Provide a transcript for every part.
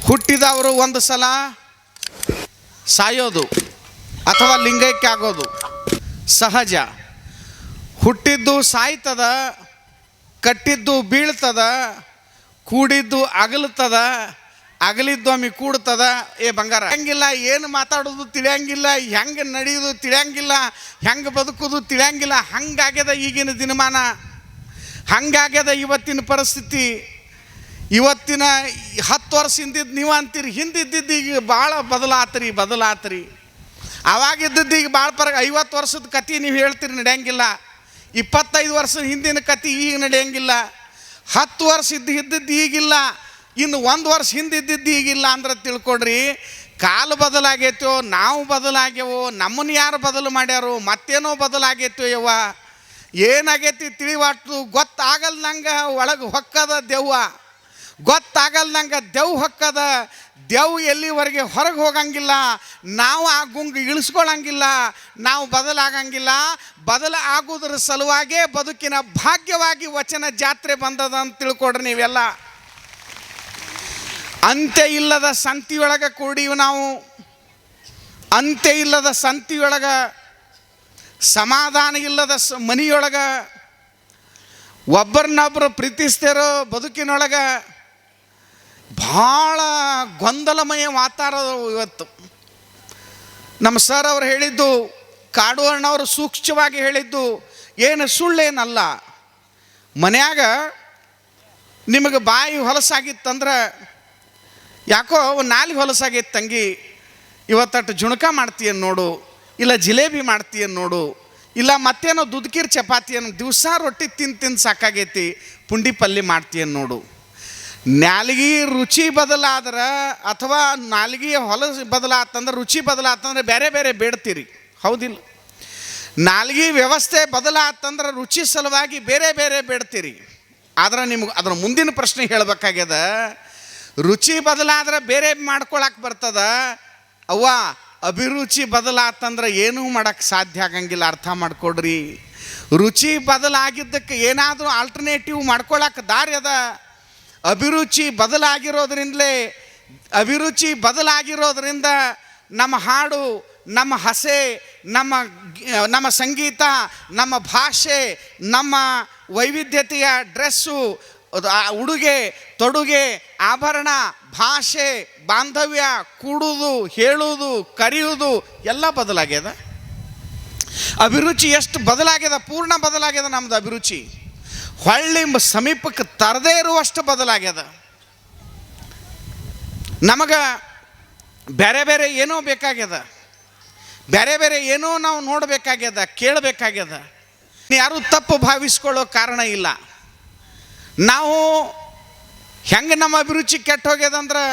ಹುಟ್ಟಿದವರು ಒಂದು ಸಲ ಸಾಯೋದು ಅಥವಾ ಲಿಂಗೈಕ್ಯ ಆಗೋದು ಸಹಜ. ಹುಟ್ಟಿದ್ದು ಸಾಯ್ತದ, ಕಟ್ಟಿದ್ದು ಬೀಳ್ತದ, ಕೂಡಿದ್ದು ಅಗಲ್ತದ, ಅಗಲಿದ್ದು ಒಮ್ಮೆ ಕೂಡ್ತದ. ಬಂಗಾರ ಹಂಗಿಲ್ಲ, ಏನು ಮಾತಾಡೋದು ತಿಳಿಯಂಗಿಲ್ಲ, ಹೆಂಗೆ ನಡೆಯೋದು ತಿಳಿಯಂಗಿಲ್ಲ, ಹೆಂಗೆ ಬದುಕೋದು ತಿಳಿಯಂಗಿಲ್ಲ. ಹಂಗಾಗ್ಯದ ಈಗಿನ ದಿನಮಾನ, ಹಂಗಾಗ್ಯದ ಇವತ್ತಿನ ಪರಿಸ್ಥಿತಿ. ಇವತ್ತಿನ 10 ವರ್ಷ ಹಿಂದಿದ್ದು ನೀವು ಅಂತೀರಿ, ಹಿಂದಿದ್ದು ಈಗ ಭಾಳ ಬದಲಾತ್ರಿ. ಅವಾಗಿದ್ದದ್ದು ಈಗ ಭಾಳ 50 ವರ್ಷದ ಕತೆ ನೀವು ಹೇಳ್ತೀರಿ, ನಡೆಯಂಗಿಲ್ಲ. 25 ವರ್ಷದ ಹಿಂದಿನ ಕತೆ ಈಗ ನಡೆಯಂಗಿಲ್ಲ. 10 ವರ್ಷ ಇದ್ದದ್ದು ಈಗಿಲ್ಲ, ಇನ್ನು 1 ವರ್ಷ ಹಿಂದಿದ್ದು ಈಗಿಲ್ಲ ಅಂದ್ರೆ ತಿಳ್ಕೊಡ್ರಿ, ಕಾಲು ಬದಲಾಗೈತೋ, ನಾವು ಬದಲಾಗ್ಯವೋ, ನಮ್ಮನ್ನು ಯಾರು ಬದಲು ಮಾಡ್ಯಾರೋ, ಮತ್ತೇನೋ ಬದಲಾಗೈತೋ ಯವ್ವ. ಏನಾಗೈತಿ ತಿಳಿವಾಟ್ಟು ಗೊತ್ತಾಗಲ್ದಂಗೆ ಒಳಗೆ ಹೊಕ್ಕದ ದೆವ್ವ, ಗೊತ್ತಾಗಲ್ದಂಗೆ ದೆವ್ ಹೊಕ್ಕದ. ದೆವ್ ಎಲ್ಲಿವರೆಗೆ ಹೊರಗೆ ಹೋಗಂಗಿಲ್ಲ, ನಾವು ಆ ಗುಂಗು ಇಳಿಸ್ಕೊಳ್ಳಂಗಿಲ್ಲ, ನಾವು ಬದಲಾಗಂಗಿಲ್ಲ. ಆಗೋದ್ರ ಸಲುವಾಗೇ ಬದುಕಿನ ಭಾಗ್ಯವಾಗಿ ವಚನ ಜಾತ್ರೆ ಬಂದದ ಅಂತ ತಿಳ್ಕೊಡ್ರಿ ನೀವೆಲ್ಲ. ಅಂತ್ಯ ಇಲ್ಲದ ಸಂತಿಯೊಳಗೆ ಕೂಡೀವಿ ನಾವು, ಅಂತ್ಯ ಇಲ್ಲದ ಸಂತಿಯೊಳಗೆ, ಸಮಾಧಾನ ಇಲ್ಲದ ಮನೆಯೊಳಗೆ, ಒಬ್ಬರನ್ನೊಬ್ಬರು ಪ್ರೀತಿಸ್ತಿರೋ ಬದುಕಿನೊಳಗೆ ಭಾಳ ಗೊಂದಲಮಯ ವಾತಾವರಣ ಇವತ್ತು. ನಮ್ಮ ಸರ್ ಅವರು ಹೇಳಿದ್ದು, ಕಾಡು ಅಣ್ಣವರು ಸೂಕ್ಷ್ಮವಾಗಿ ಹೇಳಿದ್ದು ಏನು ಸುಳ್ಳೇನಲ್ಲ. ಮನ್ಯಾಗ ನಿಮಗೆ ಬಾಯಿ ಹೊಲಸಾಗಿತ್ತಂದ್ರೆ, ಯಾಕೋ ನಾಲಿಗೆ ಹೊಲಸಾಗಿತ್ತು ತಂಗಿ, ಇವತ್ತಟ್ಟು ಜುಣಕ ಮಾಡ್ತೀಯನ್ ನೋಡು, ಇಲ್ಲ ಜಿಲೇಬಿ ಮಾಡ್ತೀಯನ್ ನೋಡು, ಇಲ್ಲ ಮತ್ತೇನೋ ದುದ್ಕೀರ್ ಚಪಾತಿಯನ್ನು ದಿವಸ ರೊಟ್ಟಿ ತಿಂದು ಸಾಕಾಗೈತಿ, ಪುಂಡಿ ಪಲ್ಯ ಮಾಡ್ತೀಯನ್ ನೋಡು. ನಾಲಿಗೆ ರುಚಿ ಬದಲಾದ್ರೆ ಅಥವಾ ನಾಲಿಗೆ ಹೊಲಸು ಬದಲಾತಂದ್ರೆ, ರುಚಿ ಬದಲಾತಂದ್ರೆ ಬೇರೆ ಬೇರೆ ಬೇಡ್ತೀರಿ, ಹೌದಿಲ್ಲ? ನಾಲಿಗೆ ವ್ಯವಸ್ಥೆ ಬದಲಾತಂದ್ರೆ ರುಚಿ ಸಲುವಾಗಿ ಬೇರೆ ಬೇರೆ ಬೇಡ್ತೀರಿ. ಆದ್ರೆ ನಿಮ್ಗೆ ಅದರ ಮುಂದಿನ ಪ್ರಶ್ನೆ ಹೇಳಬೇಕಾಗ್ಯದ, ರುಚಿ ಬದಲಾದ್ರೆ ಬೇರೆ ಮಾಡ್ಕೊಳಕ್ಕೆ ಬರ್ತದ ಅವ್ವ, ಅಭಿರುಚಿ ಬದಲಾತಂದ್ರೆ ಏನೂ ಮಾಡೋಕ್ಕೆ ಸಾಧ್ಯ ಆಗಂಗಿಲ್ಲ. ಅರ್ಥ ಮಾಡ್ಕೊಡ್ರಿ, ರುಚಿ ಬದಲಾಗಿದ್ದಕ್ಕೆ ಏನಾದರೂ ಆಲ್ಟರ್ನೇಟಿವ್ ಮಾಡ್ಕೊಳಕ್ಕೆ ದಾರಿ ಅದ. ಅಭಿರುಚಿ ಬದಲಾಗಿರೋದ್ರಿಂದ ನಮ್ಮ ಹಾಡು, ನಮ್ಮ ಹಸೆ, ನಮ್ಮ ಸಂಗೀತ, ನಮ್ಮ ಭಾಷೆ, ನಮ್ಮ ವೈವಿಧ್ಯತೆಯ ಡ್ರೆಸ್ಸು, ಉಡುಗೆ ತೊಡುಗೆ, ಆಭರಣ, ಭಾಷೆ, ಬಾಂಧವ್ಯ, ಕೂಡುವುದು, ಹೇಳುವುದು, ಕರೆಯುವುದು ಎಲ್ಲ ಬದಲಾಗ್ಯದ. ಅಭಿರುಚಿ ಎಷ್ಟು ಬದಲಾಗ್ಯದ, ಪೂರ್ಣ ಬದಲಾಗ್ಯದ ನಮ್ಮದು ಅಭಿರುಚಿ. ಹೊಳ್ಳಿ ಸಮೀಪಕ್ಕೆ ತರದೇ ಇರುವಷ್ಟು ಬದಲಾಗ್ಯದ. ನಮಗೆ ಬೇರೆ ಬೇರೆ ಏನೋ ಬೇಕಾಗ್ಯದ, ಬೇರೆ ಬೇರೆ ಏನೋ ನಾವು ನೋಡಬೇಕಾಗ್ಯದ, ಕೇಳಬೇಕಾಗ್ಯದ. ಯಾರೂ ತಪ್ಪು ಭಾವಿಸ್ಕೊಳ್ಳೋ ಕಾರಣ ಇಲ್ಲ. ನಾವು ಹೆಂಗೆ ನಮ್ಮ ಅಭಿರುಚಿ ಕೆಟ್ಟು ಹೋಗ್ಯದಂದ್ರೆ,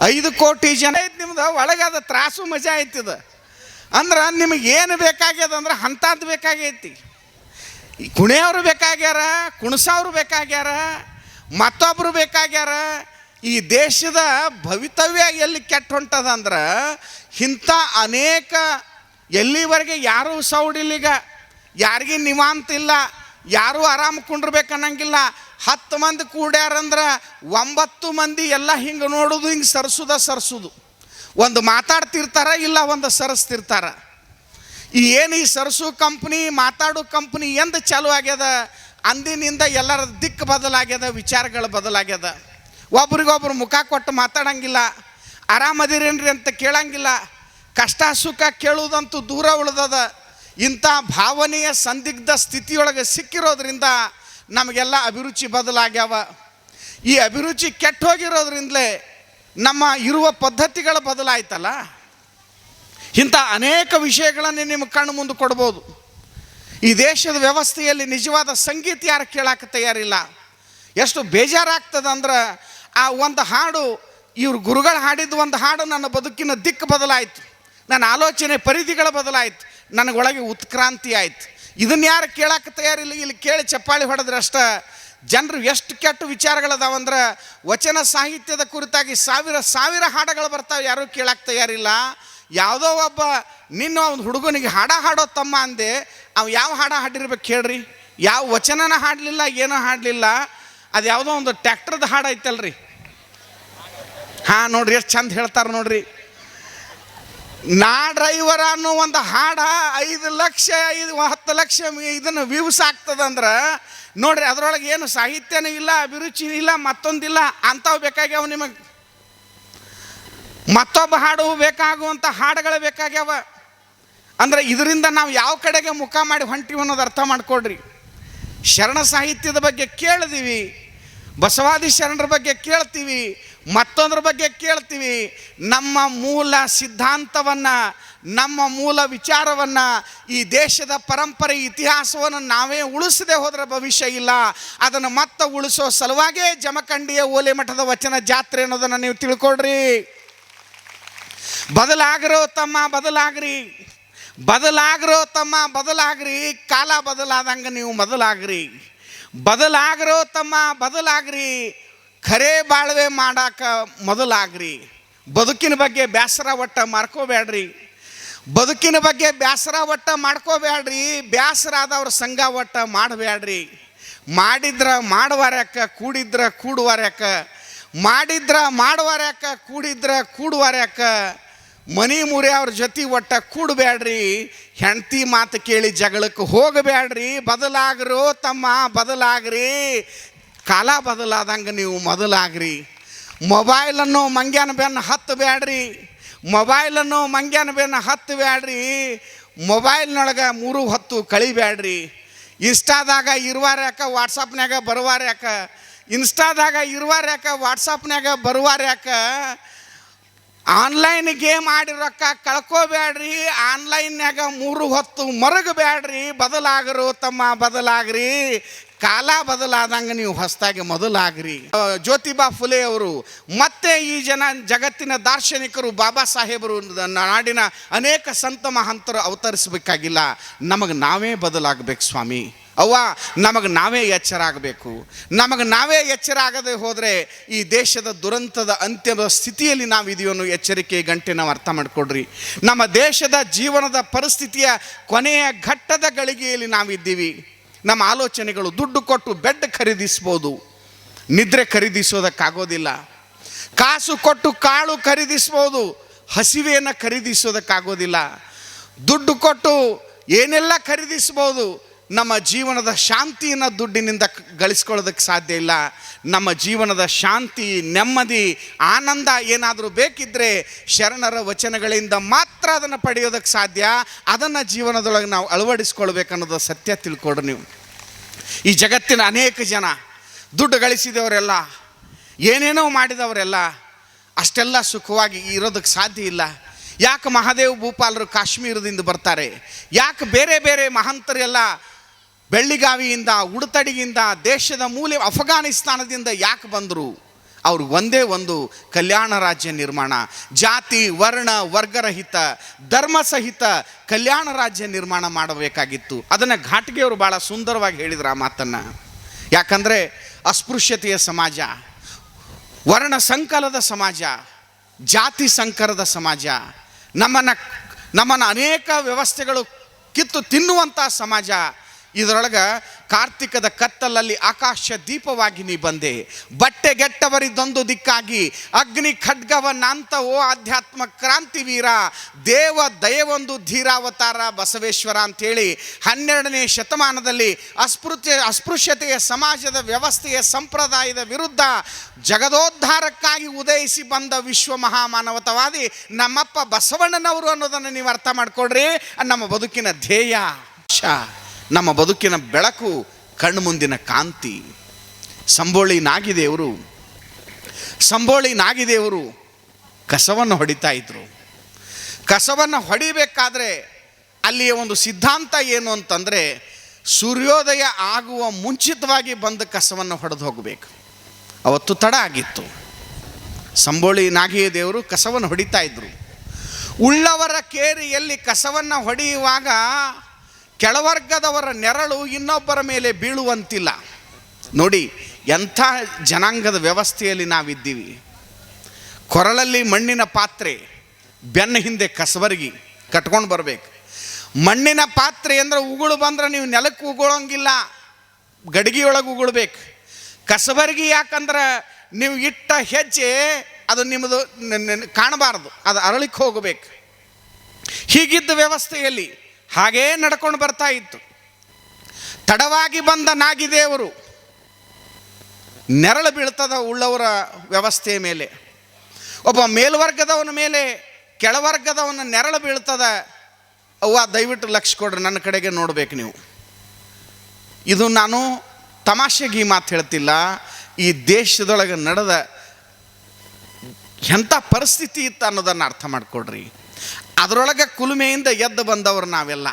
5 ಕೋಟಿ ಜನ ಐತೆ ನಿಮ್ದು ಒಳಗಾದ ತ್ರಾಸು ಮಜಾ ಐತಿದ ಅಂದ್ರೆ, ನಿಮಗೆ ಏನು ಬೇಕಾಗ್ಯದ ಅಂದ್ರೆ ಅಂಥದ್ದು ಬೇಕಾಗೈತಿ. ಕುಣಿಯವರು ಬೇಕಾಗ್ಯಾರ, ಕುಣಿಸೋರು ಬೇಕಾಗ್ಯಾರ, ಮತ್ತೊಬ್ಬರು ಬೇಕಾಗ್ಯಾರ. ಈ ದೇಶದ ಭವಿತವ್ಯ ಎಲ್ಲಿ ಕೆಟ್ಟು ಹೊಂಟದ ಅಂದ್ರೆ, ಇಂಥ ಅನೇಕ, ಎಲ್ಲಿವರೆಗೆ ಯಾರೂ ಸೌಡಿಲ್ಲೀಗ, ಯಾರಿಗೂ ನಿವಾಂತಿಲ್ಲ, ಯಾರೂ ಆರಾಮ ಕುಂಡ್ರಬೇಕನ್ನಂಗಿಲ್ಲ. 10 ಮಂದಿ ಕೂಡ್ಯಾರಂದ್ರೆ 9 ಮಂದಿ ಎಲ್ಲ ಹಿಂಗೆ ನೋಡೋದು, ಹಿಂಗೆ ಸರಿಸುದು. ಒಂದು ಮಾತಾಡ್ತಿರ್ತಾರ, ಇಲ್ಲ ಒಂದು ಸರಿಸ್ತಿರ್ತಾರ. ಏನು ಈ ಸರಸು ಕಂಪ್ನಿ, ಮಾತಾಡೋ ಕಂಪ್ನಿ ಎಂದು ಚಾಲು ಆಗ್ಯದ, ಅಂದಿನಿಂದ ಎಲ್ಲರ ದಿಕ್ಕು ಬದಲಾಗ್ಯದ, ವಿಚಾರಗಳು ಬದಲಾಗ್ಯದ. ಒಬ್ರಿಗೊಬ್ರು ಮುಖ ಕೊಟ್ಟು ಮಾತಾಡಂಗಿಲ್ಲ, ಆರಾಮದಿರೇನ್ರಿ ಅಂತ ಕೇಳಂಗಿಲ್ಲ, ಕಷ್ಟ ಸುಖ ಕೇಳುವುದಂತೂ ದೂರ ಉಳಿದದ. ಇಂಥ ಭಾವನೆಯ ಸಂದಿಗ್ಧ ಸ್ಥಿತಿಯೊಳಗೆ ಸಿಕ್ಕಿರೋದ್ರಿಂದ ನಮಗೆಲ್ಲ ಅಭಿರುಚಿ ಬದಲಾಗ್ಯಾವ. ಈ ಅಭಿರುಚಿ ಕೆಟ್ಟು ಹೋಗಿರೋದ್ರಿಂದಲೇ ನಮ್ಮ ಇರುವ ಪದ್ಧತಿಗಳ ಬದಲಾಯ್ತಲ್ಲ. ಇಂಥ ಅನೇಕ ವಿಷಯಗಳನ್ನು ನಿಮ್ಮ ಕಣ್ಣು ಮುಂದೆ ಕೊಡ್ಬೋದು. ಈ ದೇಶದ ವ್ಯವಸ್ಥೆಯಲ್ಲಿ ನಿಜವಾದ ಸಂಗೀತ ಯಾರು ಕೇಳಕ್ಕೆ ತಯಾರಿಲ್ಲ. ಎಷ್ಟು ಬೇಜಾರಾಗ್ತದೆ ಅಂದ್ರೆ, ಆ ಒಂದು ಹಾಡು, ಇವ್ರು ಗುರುಗಳು ಹಾಡಿದ್ದು ಒಂದು ಹಾಡು ನನ್ನ ಬದುಕಿನ ದಿಕ್ಕು ಬದಲಾಯಿತು, ನನ್ನ ಆಲೋಚನೆ ಪರಿಧಿಗಳ ಬದಲಾಯಿತು, ನನಗೊಳಗೆ ಉತ್ಕ್ರಾಂತಿ ಆಯ್ತು. ಇದನ್ನು ಯಾರು ಕೇಳಕ್ಕೆ ತಯಾರಿಲ್ಲ. ಇಲ್ಲಿ ಕೇಳಿ ಚಪ್ಪಾಳಿ ಹೊಡೆದ್ರೆ ಅಷ್ಟ. ಜನರು ಎಷ್ಟು ಕೆಟ್ಟ ವಿಚಾರಗಳದಾವಂದ್ರೆ, ವಚನ ಸಾಹಿತ್ಯದ ಕುರಿತಾಗಿ ಸಾವಿರ ಹಾಡುಗಳು ಬರ್ತಾವೆ, ಯಾರೂ ಕೇಳಕ್ಕೆ ತಯಾರಿಲ್ಲ. ಯಾವುದೋ ಒಬ್ಬ ನಿನ್ನ ಒಂದು ಹುಡುಗನಿಗೆ ಹಾಡೋ ತಮ್ಮ ಅಂದೆ, ಅವು ಯಾವ ಹಾಡಿರ್ಬೇಕು ಹೇಳ್ರಿ? ಯಾವ ವಚನನ ಹಾಡಲಿಲ್ಲ, ಏನೋ ಹಾಡಲಿಲ್ಲ. ಅದು ಯಾವುದೋ ಒಂದು ಟ್ಯಾಕ್ಟ್ರದ ಹಾಡು ಐತಲ್ರಿ, ಹಾಂ ನೋಡ್ರಿ ಎಷ್ಟು ಚಂದ ಹೇಳ್ತಾರೆ ನೋಡ್ರಿ. ನಾ ಡ್ರೈವರ ಅನ್ನೋ ಒಂದು ಹಾಡ 5 ಲಕ್ಷ 10 ಲಕ್ಷ ಇದನ್ನು ವ್ಯೂಸ್ ಆಗ್ತದಂದ್ರೆ ನೋಡ್ರಿ, ಅದರೊಳಗೆ ಏನು ಸಾಹಿತ್ಯನೂ ಇಲ್ಲ, ಅಭಿರುಚಿ ಇಲ್ಲ, ಮತ್ತೊಂದಿಲ್ಲ. ಅಂಥವು ಬೇಕಾಗ್ಯಾವ ನಿಮಗೆ. ಮತ್ತೊಬ್ಬ ಹಾಡು ಬೇಕಾಗುವಂಥ ಹಾಡುಗಳು ಬೇಕಾಗ್ಯಾವ. ಅಂದರೆ ಇದರಿಂದ ನಾವು ಯಾವ ಕಡೆಗೆ ಮುಖ ಮಾಡಿ ಹೊಂಟಿವಿ ಅನ್ನೋದು ಅರ್ಥ ಮಾಡ್ಕೊಡ್ರಿ. ಶರಣ ಸಾಹಿತ್ಯದ ಬಗ್ಗೆ ಕೇಳಿದೀವಿ, ಬಸವಾದಿ ಶರಣರ ಬಗ್ಗೆ ಕೇಳ್ತೀವಿ, ಮತ್ತೊಂದ್ರ ಬಗ್ಗೆ ಕೇಳ್ತೀವಿ. ನಮ್ಮ ಮೂಲ ಸಿದ್ಧಾಂತವನ್ನು, ನಮ್ಮ ಮೂಲ ವಿಚಾರವನ್ನು, ಈ ದೇಶದ ಪರಂಪರೆ ಇತಿಹಾಸವನ್ನು ನಾವೇ ಉಳಿಸದೆ ಹೋದರೆ ಭವಿಷ್ಯ ಇಲ್ಲ. ಅದನ್ನು ಮತ್ತೆ ಉಳಿಸೋ ಸಲುವಾಗೇ ಜಮಖಂಡಿಯ ಓಲೆ ಮಠದ ವಚನ ಜಾತ್ರೆ ಅನ್ನೋದನ್ನು ನೀವು ತಿಳ್ಕೊಳ್ರಿ. ಬದಲಾಗ್ರೋ ತಮ್ಮ ಬದಲಾಗ್ರಿ, ಬದಲಾಗ್ರೋ ತಮ್ಮ ಬದಲಾಗ್ರಿ, ಕಾಲ ಬದಲಾದಂಗೆ ನೀವು ಮೊದಲಾಗ್ರಿ. ಬದಲಾಗ್ರೋ ತಮ್ಮ ಬದಲಾಗ್ರಿ, ಖರೇ ಬಾಳ್ವೆ ಮಾಡಾಕ ಮೊದಲಾಗ್ರಿ. ಬದುಕಿನ ಬಗ್ಗೆ ಬೇಸರ ಒಟ್ಟ ಮಾಡ್ಕೋಬೇಡ್ರಿ. ಬದುಕಿನ ಬಗ್ಗೆ ಬೇಸರ ಒಟ್ಟ ಮಾಡ್ಕೋಬೇಡ್ರಿ. ಬೇಸರ ಆದವ್ರ ಸಂಘ ಒಟ್ಟ ಮಾಡಬೇಡ್ರಿ. ಮಾಡಿದ್ರ ಮಾಡುವಾರ್ಯಾಕ, ಕೂಡಿದ್ರ ಕೂಡುವಾರ್ಯಾಕ. ಮಾಡಿದ್ರ ಮಾಡುವಾರ್ಯಾಕ, ಕೂಡಿದ್ರ ಕೂಡುವಾರ್ಯಾಕ. ಮನಿ ಮುರಿ ಅವ್ರ ಜೊತೆ ಒಟ್ಟ ಕೂಡಬೇಡ್ರಿ. ಹೆಂಡತಿ ಮಾತು ಕೇಳಿ ಜಗಳಕ್ಕೆ ಹೋಗಬೇಡ್ರಿ. ಬದಲಾಗ್ರೋ ತಮ್ಮ ಬದಲಾಗ್ರಿ, ಕಾಲ ಬದಲಾದಂಗೆ ನೀವು ಮೊದಲಾಗ್ರಿ. ಮೊಬೈಲನ್ನು ಮಂಗ್ಯಾನ ಬೆನ್ನು ಹತ್ತಬೇಡ್ರಿ. ಮೊಬೈಲನ್ನು ಮಂಗ್ಯಾನ ಬೆನ್ನು ಹತ್ತಬೇಡ್ರಿ. ಮೊಬೈಲ್ನೊಳಗೆ 3 ಹೊತ್ತು ಕಳಿಬೇಡ್ರಿ. ಇನ್ಸ್ಟಾದಾಗ ಇರುವಾರ್ಯಾಕ, ವಾಟ್ಸಪ್ನ್ಯಾಗ ಬರುವಾರ್ಯಾಕ. ಇನ್ಸ್ಟಾದಾಗ ಇರುವಾರ್ಯಾಕ, ವಾಟ್ಸಪ್ನ್ಯಾಗ ಬರುವಾರ್ಯಾಕ. ಆನ್ಲೈನ್ ಗೇಮ್ ಆಡಿ ರೊಕ್ಕ ಕಳ್ಕೋಬೇಡ್ರಿ. ಆನ್ಲೈನ್ಯಾಗ 3 ಹೊತ್ತು ಮರಗಬೇಡ್ರಿ. ಬದಲಾಗ್ರು ತಮ್ಮ ಬದಲಾಗ್ರಿ, ಕಾಲ ಬದಲಾದಂಗೆ ನೀವು ಹೊಸದಾಗಿ ಮೊದಲಾಗ್ರಿ. ಜ್ಯೋತಿಬಾ ಫುಲೆ ಅವರು ಮತ್ತೆ ಈ ಜಗತ್ತಿನ ದಾರ್ಶನಿಕರು, ಬಾಬಾ ಸಾಹೇಬರು, ನಾಡಿನ ಅನೇಕ ಸಂತ ಮಹಂತರು ಅವತರಿಸಬೇಕಾಗಿಲ್ಲ. ನಮಗೆ ನಾವೇ ಬದಲಾಗಬೇಕು ಸ್ವಾಮಿ. ಅವ್ವ, ನಮಗೆ ನಾವೇ ಎಚ್ಚರ ಆಗಬೇಕು. ನಮಗೆ ನಾವೇ ಎಚ್ಚರ ಆಗದೆ ಹೋದರೆ ಈ ದೇಶದ ದುರಂತದ ಅಂತ್ಯದ ಸ್ಥಿತಿಯಲ್ಲಿ ನಾವಿದೆಯೋ ಅನ್ನೋ ಎಚ್ಚರಿಕೆ ಗಂಟೆ ನಾವು ಅರ್ಥ ಮಾಡಿಕೊಡ್ರಿ. ನಮ್ಮ ದೇಶದ ಜೀವನದ ಪರಿಸ್ಥಿತಿಯ ಕೊನೆಯ ಘಟ್ಟದ ಗಳಿಗೆಯಲ್ಲಿ ನಾವಿದ್ದೀವಿ. ನಮ್ಮ ಆಲೋಚನೆಗಳು ದುಡ್ಡು ಕೊಟ್ಟು ಬೆಡ್ ಖರೀದಿಸ್ಬೋದು, ನಿದ್ರೆ ಖರೀದಿಸೋದಕ್ಕಾಗೋದಿಲ್ಲ. ಕಾಸು ಕೊಟ್ಟು ಕಾಳು ಖರೀದಿಸ್ಬೋದು, ಹಸಿವೆಯನ್ನು ಖರೀದಿಸೋದಕ್ಕಾಗೋದಿಲ್ಲ. ದುಡ್ಡು ಕೊಟ್ಟು ಏನೆಲ್ಲ ಖರೀದಿಸ್ಬೋದು, ನಮ್ಮ ಜೀವನದ ಶಾಂತಿಯನ್ನು ದುಡ್ಡಿನಿಂದ ಗಳಿಸ್ಕೊಳ್ಳೋದಕ್ಕೆ ಸಾಧ್ಯ ಇಲ್ಲ. ನಮ್ಮ ಜೀವನದ ಶಾಂತಿ, ನೆಮ್ಮದಿ, ಆನಂದ ಏನಾದರೂ ಬೇಕಿದ್ದರೆ ಶರಣರ ವಚನಗಳಿಂದ ಮಾತ್ರ ಅದನ್ನು ಪಡೆಯೋದಕ್ಕೆ ಸಾಧ್ಯ. ಅದನ್ನು ಜೀವನದೊಳಗೆ ನಾವು ಅಳವಡಿಸ್ಕೊಳ್ಬೇಕನ್ನೋದು ಸತ್ಯ ತಿಳ್ಕೊಡ್ರಿ ನೀವು. ಈ ಜಗತ್ತಿನ ಅನೇಕ ಜನ ದುಡ್ಡು ಗಳಿಸಿದವರೆಲ್ಲ, ಏನೇನೋ ಮಾಡಿದವರೆಲ್ಲ ಅಷ್ಟೆಲ್ಲ ಸುಖವಾಗಿ ಇರೋದಕ್ಕೆ ಸಾಧ್ಯ ಇಲ್ಲ. ಯಾಕೆ ಮಹಾದೇವ್ ಭೂಪಾಲರು ಕಾಶ್ಮೀರದಿಂದ ಬರ್ತಾರೆ? ಯಾಕೆ ಬೇರೆ ಬೇರೆ ಮಹಂತರೆಲ್ಲ ಬೆಳ್ಳಿಗಾವಿಯಿಂದ, ಉಡುತಡಿಯಿಂದ, ದೇಶದ ಮೂಲೆ ಅಫ್ಘಾನಿಸ್ತಾನದಿಂದ ಯಾಕೆ ಬಂದರು? ಅವರು ಒಂದೇ ಒಂದು ಕಲ್ಯಾಣ ರಾಜ್ಯ ನಿರ್ಮಾಣ, ಜಾತಿ ವರ್ಣ ವರ್ಗರಹಿತ ಧರ್ಮ ಸಹಿತ ಕಲ್ಯಾಣ ರಾಜ್ಯ ನಿರ್ಮಾಣ ಮಾಡಬೇಕಾಗಿತ್ತು. ಅದನ್ನು ಘಾಟ್ಗೆಯವರು ಭಾಳ ಸುಂದರವಾಗಿ ಹೇಳಿದ್ರು ಆ ಮಾತನ್ನು. ಯಾಕಂದರೆ ಅಸ್ಪೃಶ್ಯತೆಯ ಸಮಾಜ, ವರ್ಣ ಸಂಕಲದ ಸಮಾಜ, ಜಾತಿ ಸಂಕರದ ಸಮಾಜ, ನಮ್ಮನ್ನು ಅನೇಕ ವ್ಯವಸ್ಥೆಗಳು ಕಿತ್ತು ತಿನ್ನುವಂಥ ಸಮಾಜ. ಇದರೊಳಗೆ ಕಾರ್ತಿಕದ ಕತ್ತಲಲ್ಲಿ ಆಕಾಶ ದೀಪವಾಗಿ ನೀ ಬಂದೆ, ಬಟ್ಟೆಗೆಟ್ಟವರಿದೊಂದು ದಿಕ್ಕಾಗಿ ಅಗ್ನಿ ಖಡ್ಗವನ್ನಂತ ಓ ಆಧ್ಯಾತ್ಮ ಕ್ರಾಂತಿವೀರ, ದೇವ ದಯವೊಂದು ಧೀರಾವತಾರ ಬಸವೇಶ್ವರ ಅಂಥೇಳಿ 12ನೇ ಶತಮಾನದಲ್ಲಿ ಅಸ್ಪೃಶ್ಯತೆಯ ಸಮಾಜದ ವ್ಯವಸ್ಥೆಯ ಸಂಪ್ರದಾಯದ ವಿರುದ್ಧ ಜಗದೋದ್ಧಾರಕ್ಕಾಗಿ ಉದಯಿಸಿ ಬಂದ ವಿಶ್ವ ಮಹಾಮಾನವತವಾದಿ ನಮ್ಮಪ್ಪ ಬಸವಣ್ಣನವರು ಅನ್ನೋದನ್ನು ನೀವು ಅರ್ಥ ಮಾಡ್ಕೊಡ್ರಿ. ನಮ್ಮ ಬದುಕಿನ ಧ್ಯೇಯ, ನಮ್ಮ ಬದುಕಿನ ಬೆಳಕು, ಕಣ್ಣು ಮುಂದಿನ ಕಾಂತಿ. ಸಂಬೋಳಿ ನಾಗಿದೇವರು ಕಸವನ್ನು ಹೊಡಿತಾ ಇದ್ರು. ಕಸವನ್ನು ಹೊಡಿಬೇಕಾದ್ರೆ ಅಲ್ಲಿಯ ಒಂದು ಸಿದ್ಧಾಂತ ಏನು ಅಂತಂದರೆ, ಸೂರ್ಯೋದಯ ಆಗುವ ಮುಂಚಿತವಾಗಿ ಬಂದು ಕಸವನ್ನು ಹೊಡೆದು ಹೋಗಬೇಕು. ಅವತ್ತು ತಡ ಆಗಿತ್ತು. ಸಂಬೋಳಿ ನಾಗಿದೇವರು ಕಸವನ್ನು ಹೊಡಿತಾ ಇದ್ರು. ಉಳ್ಳವರ ಕೇರಿಯಲ್ಲಿ ಕಸವನ್ನು ಹೊಡೆಯುವಾಗ ಕೆಳವರ್ಗದವರ ನೆರಳು ಇನ್ನೊಬ್ಬರ ಮೇಲೆ ಬೀಳುವಂತಿಲ್ಲ. ನೋಡಿ ಎಂಥ ಜನಾಂಗದ ವ್ಯವಸ್ಥೆಯಲ್ಲಿ ನಾವಿದ್ದೀವಿ. ಕೊರಳಲ್ಲಿ ಮಣ್ಣಿನ ಪಾತ್ರೆ, ಬೆನ್ನ ಹಿಂದೆ ಕಸಬರ್ಗಿ ಕಟ್ಕೊಂಡು ಬರಬೇಕು. ಮಣ್ಣಿನ ಪಾತ್ರೆ ಅಂದರೆ ಉಗುಳು ಬಂದ್ರೆ ನೀವು ನೆಲಕ್ಕೆ ಉಗುಳೋಂಗಿಲ್ಲ, ಗಡಿಗೆಯೊಳಗೆ ಉಗುಳ್ಬೇಕು. ಕಸಬರ್ಗಿ ಯಾಕಂದ್ರೆ ನೀವು ಇಟ್ಟ ಹೆಜ್ಜೆ ಅದು ನಿಮ್ಮದು ಕಾಣಬಾರ್ದು, ಅದು ಅರಳಿಕ್ಕೆ ಹೋಗಬೇಕು. ಹೀಗಿದ್ದ ವ್ಯವಸ್ಥೆಯಲ್ಲಿ ಹಾಗೇ ನಡ್ಕೊಂಡು ಬರ್ತಾ ಇತ್ತು. ತಡವಾಗಿ ಬಂದ ನಾಗಿದೇವರು ನೆರಳು ಬೀಳ್ತದ ಉಳ್ಳವರ ವ್ಯವಸ್ಥೆಯ ಮೇಲೆ. ಒಬ್ಬ ಮೇಲ್ವರ್ಗದವನ ಮೇಲೆ ಕೆಳವರ್ಗದವನ ನೆರಳು ಬೀಳ್ತದ. ಅವ್ವ ದಯವಿಟ್ಟು ಲಕ್ಷ್ಯ ಕೊಡ್ರಿ, ನನ್ನ ಕಡೆಗೆ ನೋಡ್ಬೇಕು ನೀವು. ಇದು ನಾನು ತಮಾಷೆಗೆ ಈ ಮಾತು ಹೇಳ್ತಿಲ್ಲ. ಈ ದೇಶದೊಳಗೆ ನಡೆದ ಎಂಥ ಪರಿಸ್ಥಿತಿ ಇತ್ತು ಅನ್ನೋದನ್ನು ಅರ್ಥ ಮಾಡಿಕೊಡ್ರಿ. ಅದರೊಳಗೆ ಕುಲುಮೆಯಿಂದ ಎದ್ದು ಬಂದವರು ನಾವೆಲ್ಲ.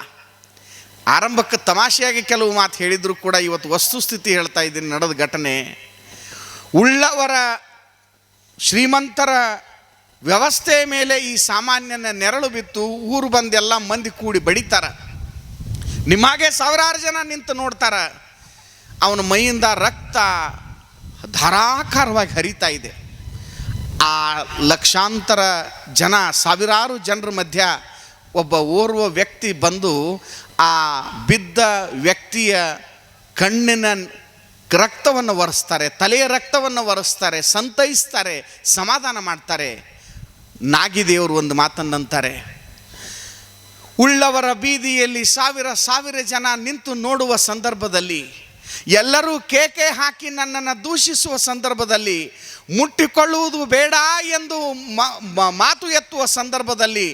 ಆರಂಭಕ್ಕೆ ತಮಾಷೆಯಾಗಿ ಕೆಲವು ಮಾತು ಹೇಳಿದ್ರು ಕೂಡ ಇವತ್ತು ವಸ್ತುಸ್ಥಿತಿ ಹೇಳ್ತಾ ಇದ್ದೀನಿ. ನಡೆದ ಘಟನೆ, ಉಳ್ಳವರ ಶ್ರೀಮಂತರ ವ್ಯವಸ್ಥೆಯ ಮೇಲೆ ಈ ಸಾಮಾನ್ಯನ ನೆರಳು ಬಿತ್ತು. ಊರು ಬಂದೆಲ್ಲ ಮಂದಿ ಕೂಡಿ ಬಡಿತಾರ. ನಿಮಗೆ ಸಾವಿರಾರು ಜನ ನಿಂತು ನೋಡ್ತಾರ. ಅವನ ಮೈಯಿಂದ ರಕ್ತ ಧಾರಾಕಾರವಾಗಿ ಹರಿತಾ ಇದೆ. ಆ ಲಕ್ಷಾಂತರ ಜನ, ಸಾವಿರಾರು ಜನರ ಮಧ್ಯ ಒಬ್ಬ ಓರ್ವ ವ್ಯಕ್ತಿ ಬಂದು ಆ ಬಿದ್ದ ವ್ಯಕ್ತಿಯ ಕಣ್ಣಿನ ರಕ್ತವನ್ನು ಒರೆಸ್ತಾರೆ, ತಲೆಯ ರಕ್ತವನ್ನು ಒರೆಸ್ತಾರೆ, ಸಂತೈಸ್ತಾರೆ, ಸಮಾಧಾನ ಮಾಡ್ತಾರೆ. ನಾಗಿದೇವರು ಒಂದು ಮಾತನ್ನಂತಾರೆ, ಉಳ್ಳವರ ಬೀದಿಯಲ್ಲಿ ಸಾವಿರ ಜನ ನಿಂತು ನೋಡುವ ಸಂದರ್ಭದಲ್ಲಿ, ಎಲ್ಲರೂ ಕೇಕೆ ಹಾಕಿ ನನ್ನನ್ನು ದೂಷಿಸುವ ಸಂದರ್ಭದಲ್ಲಿ, ಮುಟ್ಟಿಕೊಳ್ಳುವುದು ಬೇಡ ಎಂದು ಮಾತು ಎತ್ತುವ ಸಂದರ್ಭದಲ್ಲಿ,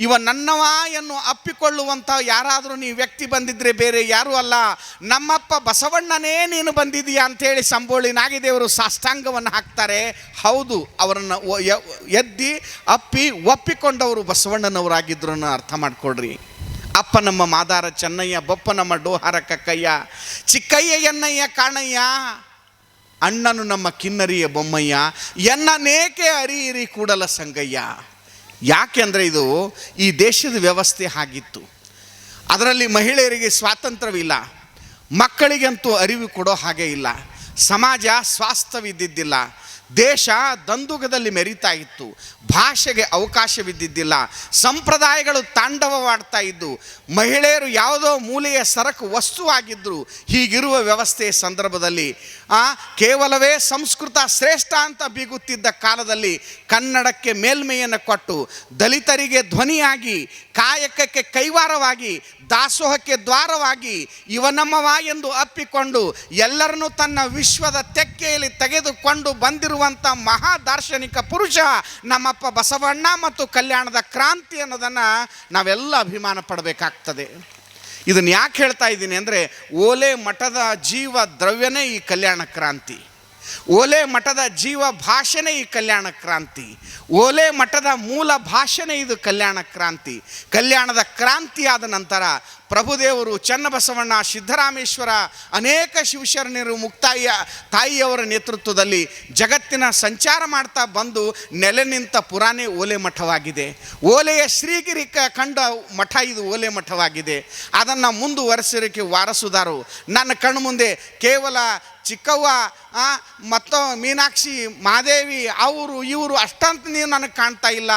ಇವ ನನ್ನವ ಎನ್ನು ಅಪ್ಪಿಕೊಳ್ಳುವಂಥ ಯಾರಾದರೂ ನೀ ವ್ಯಕ್ತಿ ಬಂದಿದ್ರೆ ಬೇರೆ ಯಾರೂ ಅಲ್ಲ, ನಮ್ಮಪ್ಪ ಬಸವಣ್ಣನೇ ನೀನು ಬಂದಿದೀಯಾ ಅಂಥೇಳಿ ಸಂಬೋಳಿ ನಾಗಿದೇವರು ಸಾಷ್ಟಾಂಗವನ್ನು ಹಾಕ್ತಾರೆ. ಹೌದು, ಅವರನ್ನು ಎದ್ದಿ ಅಪ್ಪಿ ಒಪ್ಪಿಕೊಂಡವರು ಬಸವಣ್ಣನವರಾಗಿದ್ರು ಅನ್ನೋ ಅರ್ಥ ಮಾಡಿಕೊಡ್ರಿ. ಅಪ್ಪ ನಮ್ಮ ಮಾದಾರ ಚೆನ್ನಯ್ಯ, ಬೊಪ್ಪ ನಮ್ಮ ಡೋಹಾರ ಕಕ್ಕಯ್ಯ, ಚಿಕ್ಕಯ್ಯ ಎನ್ನಯ್ಯ ಕಾಣಯ್ಯ, ಅಣ್ಣನು ನಮ್ಮ ಕಿನ್ನರಿಯ ಬೊಮ್ಮಯ್ಯ, ಎನ್ನನೇಕೆ ಅರಿಯಿರಿ ಕೂಡಲ ಸಂಗಯ್ಯ. ಯಾಕೆಂದರೆ ಇದು ಈ ದೇಶದ ವ್ಯವಸ್ಥೆ ಆಗಿತ್ತು. ಅದರಲ್ಲಿ ಮಹಿಳೆಯರಿಗೆ ಸ್ವಾತಂತ್ರ್ಯವಿಲ್ಲ, ಮಕ್ಕಳಿಗಂತೂ ಅರಿವು ಕೊಡೋ ಹಾಗೆ ಇಲ್ಲ, ಸಮಾಜ ಸ್ವಾಸ್ಥ್ಯವಿದ್ದಿದ್ದಿಲ್ಲ, ದೇಶ ದಂದುಗದಲ್ಲಿ ಮೆರೀತಾ ಇತ್ತು, ಭಾಷೆಗೆ ಅವಕಾಶವಿದ್ದಿದ್ದಿಲ್ಲ, ಸಂಪ್ರದಾಯಗಳು ತಾಂಡವವಾಡ್ತಾ ಇದ್ದು, ಮಹಿಳೆಯರು ಯಾವುದೋ ಮೂಲೆಯ ಸರಕು ವಸ್ತುವಾಗಿದ್ದರು. ಹೀಗಿರುವ ವ್ಯವಸ್ಥೆಯ ಸಂದರ್ಭದಲ್ಲಿ ಕೇವಲವೇ ಸಂಸ್ಕೃತ ಶ್ರೇಷ್ಠ ಅಂತ ಬೀಗುತ್ತಿದ್ದ ಕಾಲದಲ್ಲಿ ಕನ್ನಡಕ್ಕೆ ಮೇಲ್ಮೆಯನ್ನು ಕೊಟ್ಟು, ದಲಿತರಿಗೆ ಧ್ವನಿಯಾಗಿ, ಕಾಯಕಕ್ಕೆ ಕೈವಾರವಾಗಿ, ದಾಸೋಹಕ್ಕೆ ದ್ವಾರವಾಗಿ, ಇವನಮ್ಮವ ಎಂದು ಅಪ್ಪಿಕೊಂಡು ಎಲ್ಲರನ್ನೂ ತನ್ನ ವಿಶ್ವದ ತೆಕ್ಕೆಯಲ್ಲಿ ತೆಗೆದುಕೊಂಡು ಬಂದಿರುವಂಥ ಮಹಾ ದಾರ್ಶನಿಕ ಪುರುಷ ನಮ್ಮಪ್ಪ ಬಸವಣ್ಣ ಮತ್ತು ಕಲ್ಯಾಣದ ಕ್ರಾಂತಿ ಅನ್ನೋದನ್ನು ನಾವೆಲ್ಲ ಅಭಿಮಾನ ಪಡಬೇಕಾಗ್ತದೆ. ಇದನ್ನು ಯಾಕೆ ಹೇಳ್ತಾ ಇದ್ದೀನಿ ಅಂದರೆ, ಓಲೆ ಮಠದ ಜೀವ ದ್ರವ್ಯನೇ ಈ ಕಲ್ಯಾಣ ಕ್ರಾಂತಿ, ಓಲೆ ಮಠದ ಜೀವ ಭಾಷೆನೇ ಈ ಕಲ್ಯಾಣ ಕ್ರಾಂತಿ, ಓಲೆ ಮಠದ ಮೂಲ ಭಾಷೆನೇ ಇದು ಕಲ್ಯಾಣ ಕ್ರಾಂತಿ. ಕಲ್ಯಾಣದ ಕ್ರಾಂತಿ ಆದ ನಂತರ ಪ್ರಭುದೇವರು, ಚನ್ನಬಸವಣ್ಣ, ಸಿದ್ದರಾಮೇಶ್ವರ, ಅನೇಕ ಶಿವಶರಣರು, ಮುಕ್ತಾಯ ತಾಯಿಯವರ ನೇತೃತ್ವದಲ್ಲಿ ಜಗತ್ತಿನ ಸಂಚಾರ ಮಾಡ್ತಾ ಬಂದು ನೆಲೆ ನಿಂತ ಪುರಾಣೆ ಓಲೆ ಮಠವಾಗಿದೆ. ಓಲೆಯ ಶ್ರೀಗಿರಿ ಕಂಡ ಮಠ ಇದು ಓಲೆ ಮಠವಾಗಿದೆ. ಅದನ್ನು ಮುಂದುವರೆಸಲಿಕ್ಕೆ ವಾರಸುದಾರು ನನ್ನ ಕಣ್ಣು ಮುಂದೆ ಕೇವಲ ಚಿಕ್ಕವ್ವ ಮತ್ತು ಮೀನಾಕ್ಷಿ, ಮಾದೇವಿ, ಅವರು ಇವರು ಅಷ್ಟಂತ ನೀವು ನನಗೆ ಕಾಣ್ತಾ ಇಲ್ಲ.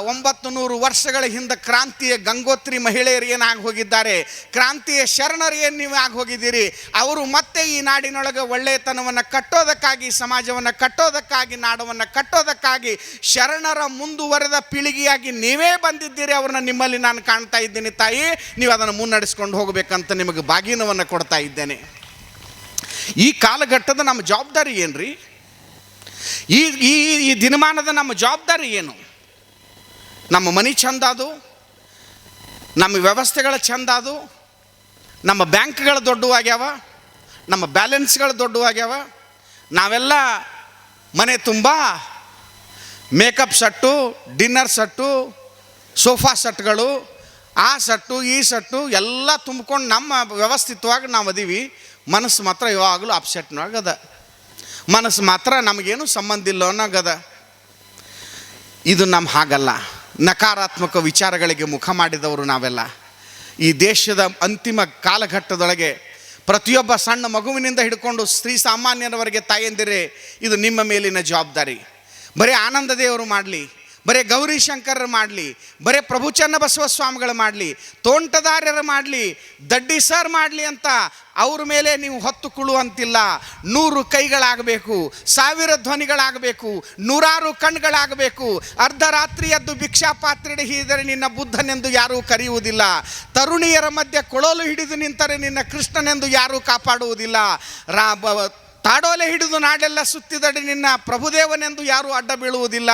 900 ವರ್ಷಗಳ ಹಿಂದೆ ಕ್ರಾಂತಿಯ ಗಂಗೋತ್ರಿ ಮಹಿಳೆಯರು ಏನಾಗಿ ಹೋಗಿದ್ದಾರೆ, ಕ್ರಾಂತಿಯ ಶರಣರು ಏನು ನೀವು ಆಗಿ ಹೋಗಿದ್ದೀರಿ. ಅವರು ಮತ್ತೆ ಈ ನಾಡಿನೊಳಗೆ ಒಳ್ಳೆಯತನವನ್ನು ಕಟ್ಟೋದಕ್ಕಾಗಿ, ಸಮಾಜವನ್ನು ಕಟ್ಟೋದಕ್ಕಾಗಿ, ನಾಡವನ್ನು ಕಟ್ಟೋದಕ್ಕಾಗಿ ಶರಣರ ಮುಂದುವರೆದ ಪೀಳಿಗೆಯಾಗಿ ನೀವೇ ಬಂದಿದ್ದೀರಿ. ಅವ್ರನ್ನ ನಿಮ್ಮಲ್ಲಿ ನಾನು ಕಾಣ್ತಾ ಇದ್ದೀನಿ ತಾಯಿ. ನೀವು ಅದನ್ನು ಮುನ್ನಡೆಸ್ಕೊಂಡು ಹೋಗಬೇಕಂತ ನಿಮಗೆ ಬಾಗಿನವನ್ನು ಕೊಡ್ತಾ ಇದ್ದೇನೆ. ಈ ಕಾಲಘಟ್ಟದ ನಮ್ಮ ಜವಾಬ್ದಾರಿ ಏನು ರೀ? ಈ ದಿನಮಾನದ ನಮ್ಮ ಜವಾಬ್ದಾರಿ ಏನು? ನಮ್ಮ ಮನೆ ಚಂದ ಅದು, ನಮ್ಮ ವ್ಯವಸ್ಥೆಗಳ ಚಂದ ಅದು, ನಮ್ಮ ಬ್ಯಾಂಕ್ಗಳು ದೊಡ್ಡವಾಗ್ಯಾವ, ನಮ್ಮ ಬ್ಯಾಲೆನ್ಸ್ಗಳು ದೊಡ್ಡವಾಗ್ಯಾವ. ನಾವೆಲ್ಲ ಮನೆ ತುಂಬ makeup set, dinner set, sofa ಸೆಟ್ಗಳು, ಆ ಸೆಟ್ಟು ಈ ಸೆಟ್ಟು ಎಲ್ಲ ತುಂಬ್ಕೊಂಡು ನಮ್ಮ ವ್ಯವಸ್ಥಿತವಾಗಿ ನಾವು ಅದೀವಿ. ಮನಸ್ಸು ಮಾತ್ರ ಯಾವಾಗಲೂ ಅಪ್ಸೆಟ್ನಾಗದ, ಮನಸ್ಸು ಮಾತ್ರ ನಮಗೇನು ಸಂಬಂಧ ಇಲ್ಲ ಅನ್ನೋಗದ. ಇದು ನಮ್ಮ ಹಾಗಲ್ಲ. ನಕಾರಾತ್ಮಕ ವಿಚಾರಗಳಿಗೆ ಮುಖ ಮಾಡಿದವರು ನಾವೆಲ್ಲ. ಈ ದೇಶದ ಅಂತಿಮ ಕಾಲಘಟ್ಟದೊಳಗೆ ಪ್ರತಿಯೊಬ್ಬ ಸಣ್ಣ ಮಗುವಿನಿಂದ ಹಿಡ್ಕೊಂಡು ಸ್ತ್ರೀ ಸಾಮಾನ್ಯರವರೆಗೆ ತಾಯಂದಿರೇ, ಇದು ನಿಮ್ಮ ಮೇಲಿನ ಜವಾಬ್ದಾರಿ. ಬರೀ ಆನಂದ ದೇವರು ಮಾಡಲಿ, ಬರೀ ಗೌರಿ ಶಂಕರರು ಮಾಡಲಿ, ಬರೀ ಪ್ರಭು ಚನ್ನಬಸವ ಸ್ವಾಮಿಗಳು ಮಾಡಲಿ, ತೋಂಟದಾರ್ಯರು ಮಾಡಲಿ, ದಡ್ಡಿ ಸರ್ ಮಾಡಲಿ ಅಂತ ಅವ್ರ ಮೇಲೆ ನೀವು ಹೊತ್ತು ಕುಳುವಂತಿಲ್ಲ. 100 ಕೈಗಳಾಗಬೇಕು, 1000 ಧ್ವನಿಗಳಾಗಬೇಕು, 100 ಕಣ್ಗಳಾಗಬೇಕು. ಅರ್ಧರಾತ್ರಿ ಎದ್ದು ಭಿಕ್ಷಾ ಪಾತ್ರೆ ಹಿಡಿದರೆ ನಿನ್ನ ಬುದ್ಧನೆಂದು ಯಾರೂ ಕರೆಯುವುದಿಲ್ಲ. ತರುಣಿಯರ ಮಧ್ಯೆ ಕೊಳಲು ಹಿಡಿದು ನಿಂತರೆ ನಿನ್ನ ಕೃಷ್ಣನೆಂದು ಯಾರೂ ಕಾಪಾಡುವುದಿಲ್ಲ. ತಾಡೋಲೆ ಹಿಡಿದು ನಾಡೆಲ್ಲ ಸುತ್ತಿದಡೆ ನಿನ್ನ ಪ್ರಭುದೇವನೆಂದು ಯಾರೂ ಅಡ್ಡ ಬೀಳುವುದಿಲ್ಲ.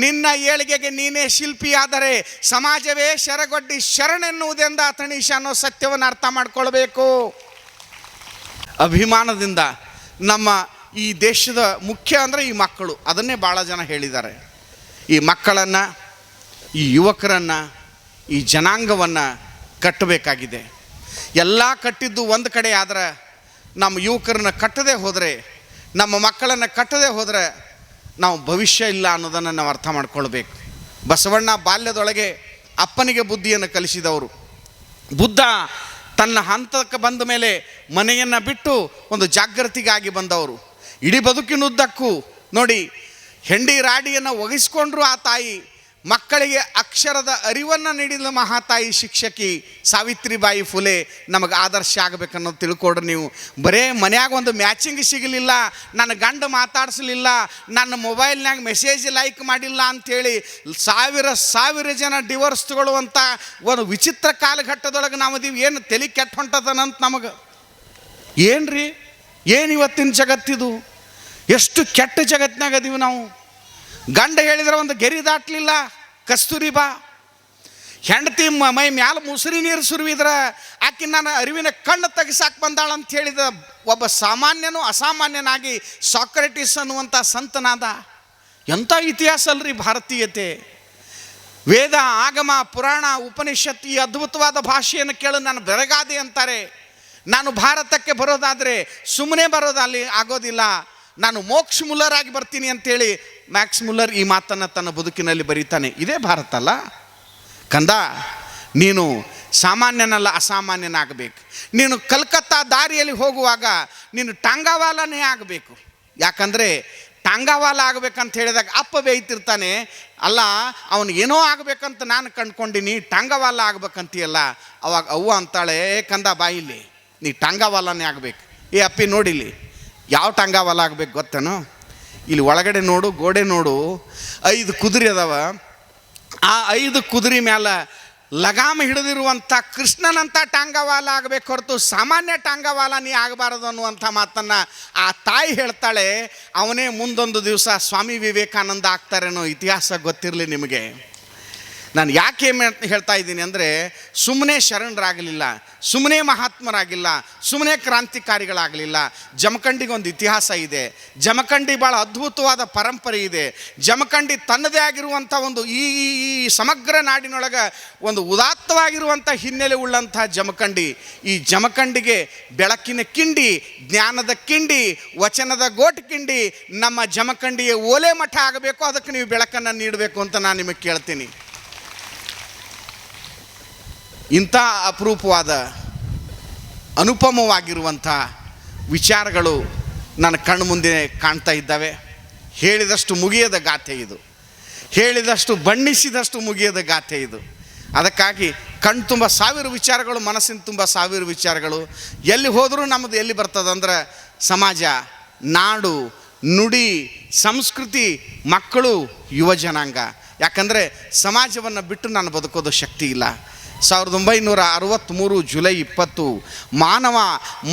ನಿನ್ನ ಏಳಿಗೆಗೆ ನೀನೇ ಶಿಲ್ಪಿಯಾದರೆ ಸಮಾಜವೇ ಶರಗೊಡ್ಡಿ ಶರಣೆನ್ನುವುದೆಂದ ತಣೀಶ ಅನ್ನೋ ಸತ್ಯವನ್ನು ಅರ್ಥ ಮಾಡ್ಕೊಳ್ಬೇಕು. ಅಭಿಮಾನದಿಂದ ನಮ್ಮ ಈ ದೇಶದ ಮುಖ್ಯ ಅಂದರೆ ಈ ಮಕ್ಕಳು, ಅದನ್ನೇ ಭಾಳ ಜನ ಹೇಳಿದ್ದಾರೆ. ಈ ಮಕ್ಕಳನ್ನು, ಈ ಯುವಕರನ್ನು, ಈ ಜನಾಂಗವನ್ನು ಕಟ್ಟಬೇಕಾಗಿದೆ. ಎಲ್ಲ ಕಟ್ಟಿದ್ದು ಒಂದು ಕಡೆ ಆದರೆ ನಮ್ಮ ಯುವಕರನ್ನ ಕಟ್ಟದೆ ಹೋದರೆ, ನಮ್ಮ ಮಕ್ಕಳನ್ನು ಕಟ್ಟದೆ ಹೋದರೆ ನಾವು ಭವಿಷ್ಯ ಇಲ್ಲ ಅನ್ನೋದನ್ನು ನಾವು ಅರ್ಥ ಮಾಡ್ಕೊಳ್ಬೇಕು. ಬಸವಣ್ಣ ಬಾಲ್ಯದೊಳಗೆ ಅಪ್ಪನಿಗೆ ಬುದ್ಧಿಯನ್ನು ಕಲಿಸಿದವರು. ಬುದ್ಧ ತನ್ನ ಹಂತಕ್ಕೆ ಬಂದ ಮೇಲೆ ಮನೆಯನ್ನು ಬಿಟ್ಟು ಒಂದು ಜಾಗೃತಿಗಾಗಿ ಬಂದವರು. ಇಡೀ ಬದುಕಿನುದ್ದಕ್ಕೂ ನೋಡಿ, ಹೆಂಡಿ ರಾಡಿಯನ್ನು ಒಗಿಸ್ಕೊಂಡ್ರು ಆ ತಾಯಿ. ಮಕ್ಕಳಿಗೆ ಅಕ್ಷರದ ಅರಿವನ್ನು ನೀಡಿದ ಮಹಾತಾಯಿ ಶಿಕ್ಷಕಿ ಸಾವಿತ್ರಿಬಾಯಿ ಫುಲೆ ನಮಗೆ ಆದರ್ಶ ಆಗಬೇಕನ್ನೋದು ತಿಳ್ಕೊಡ್ರಿ. ನೀವು ಬರೇ ಮನ್ಯಾಗ ಒಂದು ಮ್ಯಾಚಿಂಗ್ ಸಿಗಲಿಲ್ಲ, ನನ್ನ ಗಂಡ ಮಾತಾಡಿಸಲಿಲ್ಲ, ನನ್ನ ಮೊಬೈಲ್ನಾಗ ಮೆಸೇಜ್ ಲೈಕ್ ಮಾಡಿಲ್ಲ ಅಂಥೇಳಿ ಸಾವಿರ ಜನ ಡಿವೋರ್ಸ್ ತಗೊಳ್ಳುವಂಥ ಒಂದು ವಿಚಿತ್ರ ಕಾಲಘಟ್ಟದೊಳಗೆ ನಾವದೀವಿ. ಏನು ತಲೆ ಕೆಟ್ಟ ಹೊಂಟದನಂತ ನಮಗೆ ಏನ್ರಿ? ಏನು ಇವತ್ತಿನ ಜಗತ್ತಿದು? ಎಷ್ಟು ಕೆಟ್ಟ ಜಗತ್ತಿನಾಗ ಅದೀವಿ ನಾವು. ಗಂಡ ಹೇಳಿದ್ರೆ ಒಂದು ಗೆರಿ ದಾಟ್ಲಿಲ್ಲ, ಕಸ್ತೂರಿ ಬಾ. ಹೆಂಡತಿ ಮೈ ಮ್ಯಾಲ ಮುಸುರಿ ನೀರು ಸುರುವಿದ್ರೆ ಆಕೆ ನಾನು ಅರಿವಿನ ಕಣ್ಣು ತೆಗಿಸಾಕ್ ಬಂದಾಳ ಅಂತ ಹೇಳಿದ ಒಬ್ಬ ಸಾಮಾನ್ಯನೂ ಅಸಾಮಾನ್ಯನಾಗಿ ಸಾಕ್ರೆಟಿಸ್ ಅನ್ನುವಂಥ ಸಂತನಾದ. ಎಂಥ ಇತಿಹಾಸ ಅಲ್ರಿ ಭಾರತೀಯತೆ. ವೇದ, ಆಗಮ, ಪುರಾಣ, ಉಪನಿಷತ್ ಈ ಅದ್ಭುತವಾದ ಭಾಷೆಯನ್ನು ಕೇಳಿ ನಾನು ಬೆರಗಾದೆ ಅಂತಾರೆ. ನಾನು ಭಾರತಕ್ಕೆ ಬರೋದಾದರೆ ಸುಮ್ಮನೆ ಬರೋದಲ್ಲಿ ಆಗೋದಿಲ್ಲ, ನಾನು ಮೋಕ್ಷ ಮುಲ್ಲರ್ ಆಗಿ ಬರ್ತೀನಿ ಅಂತೇಳಿ ಮ್ಯಾಕ್ಸ್ ಮುಲ್ಲರ್ ಈ ಮಾತನ್ನು ತನ್ನ ಬದುಕಿನಲ್ಲಿ ಬರೀತಾನೆ. ಇದೇ ಭಾರತ ಅಲ್ಲ ಕಂದ. ನೀನು ಸಾಮಾನ್ಯನಲ್ಲ, ಅಸಾಮಾನ್ಯನಾಗಬೇಕು. ನೀನು ಕಲ್ಕತ್ತಾ ದಾರಿಯಲ್ಲಿ ಹೋಗುವಾಗ ನೀನು ಟಾಂಗಾವಾಲನೇ ಆಗಬೇಕು. ಯಾಕಂದರೆ ಟಾಂಗಾವಾಲ ಆಗಬೇಕಂತ ಹೇಳಿದಾಗ ಅಪ್ಪ ಬೇಯ್ತಿರ್ತಾನೆ, ಅಲ್ಲ ಅವನು ಏನೋ ಆಗಬೇಕಂತ ನಾನು ಕಂಡ್ಕೊಂಡಿನಿ, ಟಾಂಗಾವಾಲ ಆಗ್ಬೇಕಂತೀಯಲ್ಲ. ಅವಾಗ ಅವ್ವ ಅಂತಾಳೆ, ಕಂದ ಬಾಯಿಲಿ, ನೀ ಟಾಂಗಾವಾಲನೇ ಆಗಬೇಕು. ಏ ಅಪ್ಪಿ ನೋಡಿಲಿ, ಯಾವ ಟಾಂಗಾವಾಲ ಆಗ್ಬೇಕು ಗೊತ್ತೇನೋ? ಇಲ್ಲಿ ಒಳಗಡೆ ನೋಡು, ಗೋಡೆ ನೋಡು, 5 ಕುದುರೆ ಅದಾವ. ಆ 5 ಕುದುರೆ ಮ್ಯಾಲ ಲಗಾಮ ಹಿಡಿದಿರುವಂಥ ಕೃಷ್ಣನಂಥ ಟಾಂಗಾವಾಲ ಆಗಬೇಕು ಹೊರತು ಸಾಮಾನ್ಯ ಟಾಂಗಾವಾಲ ನೀ ಆಗಬಾರದು ಅನ್ನುವಂಥ ಮಾತನ್ನು ಆ ತಾಯಿ ಹೇಳ್ತಾಳೆ. ಅವನೇ ಮುಂದೊಂದು ದಿವಸ ಸ್ವಾಮಿ ವಿವೇಕಾನಂದ ಆಗ್ತಾರೇನೋ, ಇತಿಹಾಸ ಗೊತ್ತಿರಲಿ ನಿಮಗೆ. ನಾನು ಯಾಕೆ ಹೇಳ್ತಾ ಇದ್ದೀನಿ ಅಂದರೆ, ಸುಮ್ಮನೆ ಶರಣರಾಗಲಿಲ್ಲ, ಸುಮ್ಮನೆ ಮಹಾತ್ಮರಾಗಿಲ್ಲ, ಸುಮ್ಮನೆ ಕ್ರಾಂತಿಕಾರಿಗಳಾಗಲಿಲ್ಲ. ಜಮಖಂಡಿಗೊಂದು ಇತಿಹಾಸ ಇದೆ. ಜಮಖಂಡಿ ಭಾಳ ಅದ್ಭುತವಾದ ಪರಂಪರೆ ಇದೆ. ಜಮಖಂಡಿ ತನ್ನದೇ ಆಗಿರುವಂಥ ಒಂದು ಈ ಸಮಗ್ರ ನಾಡಿನೊಳಗೆ ಒಂದು ಉದಾತ್ತವಾಗಿರುವಂಥ ಹಿನ್ನೆಲೆ ಉಳ್ಳಂಥ ಜಮಖಂಡಿ. ಈ ಜಮಖಂಡಿಗೆ ಬೆಳಕಿನ ಕಿಂಡಿ, ಜ್ಞಾನದ ಕಿಂಡಿ, ವಚನದ ಗೋಟ್ ಕಿಂಡಿ ನಮ್ಮ ಜಮಖಂಡಿಯ ಓಲೆ ಮಠ ಆಗಬೇಕು. ಅದಕ್ಕೆ ನೀವು ಬೆಳಕನ್ನು ನೀಡಬೇಕು ಅಂತ ನಾನು ನಿಮಗೆ ಕೇಳ್ತೀನಿ. ಇಂಥ ಅಪರೂಪವಾದ ಅನುಪಮವಾಗಿರುವಂಥ ವಿಚಾರಗಳು ನನ್ನ ಕಣ್ಣು ಮುಂದೆ ಕಾಣ್ತಾ ಇದ್ದಾವೆ. ಹೇಳಿದಷ್ಟು ಮುಗಿಯದ ಗಾಥೆ ಇದು, ಹೇಳಿದಷ್ಟು ಬಣ್ಣಿಸಿದಷ್ಟು ಮುಗಿಯದ ಗಾಥೆ ಇದು. ಅದಕ್ಕಾಗಿ ಕಣ್ಣು ತುಂಬ 1000 ವಿಚಾರಗಳು, ಮನಸ್ಸಿನ ತುಂಬ 1000 ವಿಚಾರಗಳು. ಎಲ್ಲಿ ಹೋದರೂ ನಮ್ಮದು ಎಲ್ಲಿ ಬರ್ತದಂದ್ರೆ ಸಮಾಜ, ನಾಡು, ನುಡಿ, ಸಂಸ್ಕೃತಿ, ಮಕ್ಕಳು, ಯುವ ಜನಾಂಗ. ಯಾಕಂದರೆ ಸಮಾಜವನ್ನು ಬಿಟ್ಟು ನಾನು ಬದುಕೋದು ಶಕ್ತಿ ಇಲ್ಲ. 1963 ಜುಲೈ 20 ಮಾನವ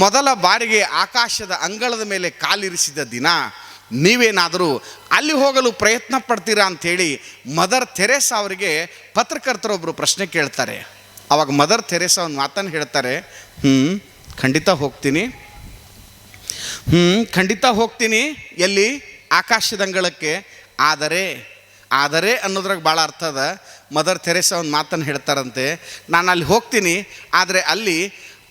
ಮೊದಲ ಬಾರಿಗೆ ಆಕಾಶದ ಅಂಗಳದ ಮೇಲೆ ಕಾಲಿರಿಸಿದ ದಿನ. ನೀವೇನಾದರೂ ಅಲ್ಲಿ ಹೋಗಲು ಪ್ರಯತ್ನ ಪಡ್ತೀರಾ ಅಂಥೇಳಿ ಮದರ್ ಥೆರೇಸಾ ಅವರಿಗೆ ಪತ್ರಕರ್ತರೊಬ್ಬರು ಪ್ರಶ್ನೆ ಕೇಳ್ತಾರೆ. ಆವಾಗ ಮದರ್ ಥೆರೇಸಾ ಒಂದು ಮಾತನ್ನು ಹೇಳ್ತಾರೆ, ಖಂಡಿತ ಹೋಗ್ತೀನಿ, ಖಂಡಿತ ಹೋಗ್ತೀನಿ. ಎಲ್ಲಿ? ಆಕಾಶದ ಅಂಗಳಕ್ಕೆ. ಆದರೆ ಅನ್ನೋದ್ರಾಗ ಭಾಳ ಅರ್ಥ ಅದ. ಮದರ್ ಥೆರೇಸಾ ಒಂದು ಮಾತನ್ನು ಹೇಳ್ತಾರಂತೆ, ನಾನು ಅಲ್ಲಿ ಹೋಗ್ತೀನಿ, ಆದರೆ ಅಲ್ಲಿ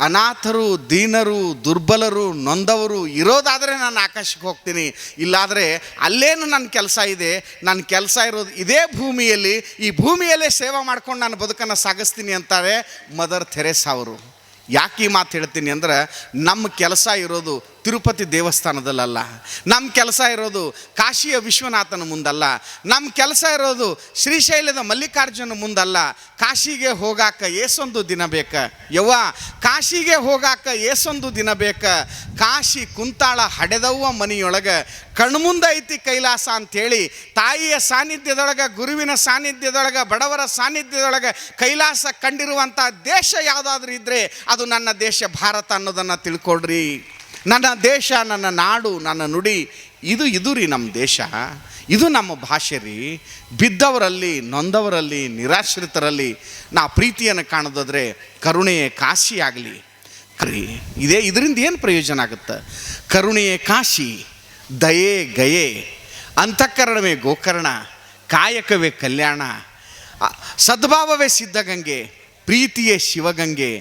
ಅನಾಥರು, ದೀನರು, ದುರ್ಬಲರು, ನೊಂದವರು ಇರೋದಾದರೆ ನಾನು ಆಕಾಶಕ್ಕೆ ಹೋಗ್ತೀನಿ. ಇಲ್ಲಾದರೆ ಅಲ್ಲೇನು ನನ್ನ ಕೆಲಸ ಇದೆ, ನನ್ನ ಕೆಲಸ ಇರೋದು ಇದೇ ಭೂಮಿಯಲ್ಲಿ, ಈ ಭೂಮಿಯಲ್ಲೇ ಸೇವೆ ಮಾಡ್ಕೊಂಡು ನಾನು ಬದುಕನ್ನು ಸಾಗಿಸ್ತೀನಿ ಅಂತಾರೆ ಮದರ್ ಥೆರೇಸಾ ಅವರು. ಯಾಕೆ ಈ ಮಾತು ಹೇಳ್ತೀನಿ ಅಂದ್ರೆ, ನಮ್ಮ ಕೆಲಸ ಇರೋದು ತಿರುಪತಿ ದೇವಸ್ಥಾನದಲ್ಲಲ್ಲ. ನಮ್ಮ ಕೆಲಸ ಇರೋದು ಕಾಶಿಯ ವಿಶ್ವನಾಥನ ಮುಂದಲ್ಲ. ನಮ್ಮ ಕೆಲಸ ಇರೋದು ಶ್ರೀಶೈಲದ ಮಲ್ಲಿಕಾರ್ಜುನ ಮುಂದಲ್ಲ. ಕಾಶಿಗೆ ಹೋಗಾಕ ಏಸೊಂದು ದಿನ ಬೇಕ ಯವ್ವ, ಕಾಶಿಗೆ ಹೋಗಾಕ ಏಸೊಂದು ದಿನ ಬೇಕ. ಕಾಶಿ ಕುಂತಾಳ ಹಡೆದವ್ವ ಮನೆಯೊಳಗೆ ಕಣ್ಮುಂದೆ ಐತಿ ಕೈಲಾಸ ಅಂಥೇಳಿ ತಾಯಿಯ ಸಾನ್ನಿಧ್ಯದೊಳಗೆ, ಗುರುವಿನ ಸಾನ್ನಿಧ್ಯದೊಳಗೆ, ಬಡವರ ಸಾನ್ನಿಧ್ಯದೊಳಗೆ ಕೈಲಾಸ ಕಂಡಿರುವಂಥ ದೇಶ ಯಾವುದಾದ್ರೂ ಇದ್ದರೆ ಅದು ನನ್ನ ದೇಶ ಭಾರತ ಅನ್ನೋದನ್ನು ತಿಳ್ಕೊಳ್ರಿ. ನನ್ನ ದೇಶ, ನನ್ನ ನಾಡು, ನನ್ನ ನುಡಿ, ಇದು ರೀ ನಮ್ಮ ದೇಶ, ಇದು ನಮ್ಮ ಭಾಷೆ ರೀ. ಬಿದ್ದವರಲ್ಲಿ, ನೊಂದವರಲ್ಲಿ, ನಿರಾಶ್ರಿತರಲ್ಲಿ ನಾ ಪ್ರೀತಿಯನ್ನು ಕಾಣೋದಾದರೆ ಕರುಣೆಯೇ ಕಾಶಿ ಆಗಲಿ ರೀ. ಇದರಿಂದ ಏನು ಪ್ರಯೋಜನ ಆಗುತ್ತೆ? ಕರುಣೆಯೇ ಕಾಶಿ, ದಯೆ ಗಯೆ, ಅಂತಃಕರಣವೇ ಗೋಕರ್ಣ, ಕಾಯಕವೇ ಕಲ್ಯಾಣ, ಸದ್ಭಾವವೇ ಸಿದ್ಧಗಂಗೆ, ಪ್ರೀತಿಯೇ ಶಿವಗಂಗೆ.